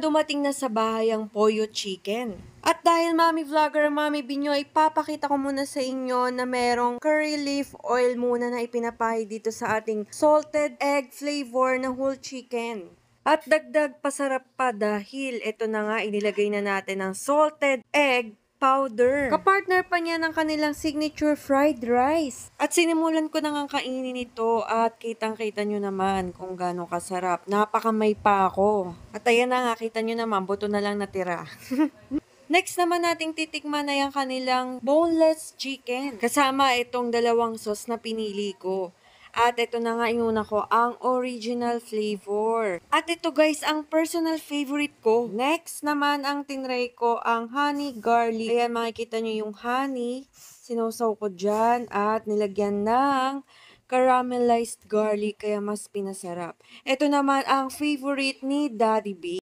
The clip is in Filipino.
Dumating na sa bahay ang Pollo Chicken. At dahil Mami Vlogger, Mami Binyo, ipapakita ko muna sa inyo na merong curry leaf oil muna na ipinapahid dito sa ating salted egg flavor na whole chicken. At dagdag pasarap pa dahil ito na nga inilagay na natin ang salted egg powder. Kapartner pa niya ng kanilang signature fried rice. At sinimulan ko na nga kainin ito at kitang-kita nyo naman kung gaano kasarap. Napakamay pa ako. At ayan na nga, kita nyo naman, buto na lang natira. Next naman nating titikman na yung kanilang boneless chicken. Kasama itong dalawang sauce na pinili ko. At ito na nga inuna ko, ang original flavor. At ito guys, ang personal favorite ko. Next naman, ang tinry ko, ang honey garlic. Ayan, makikita nyo yung honey. Sinawsaw ko dyan at nilagyan ng caramelized garlic, kaya mas pinasarap. Ito naman ang favorite ni Daddy B.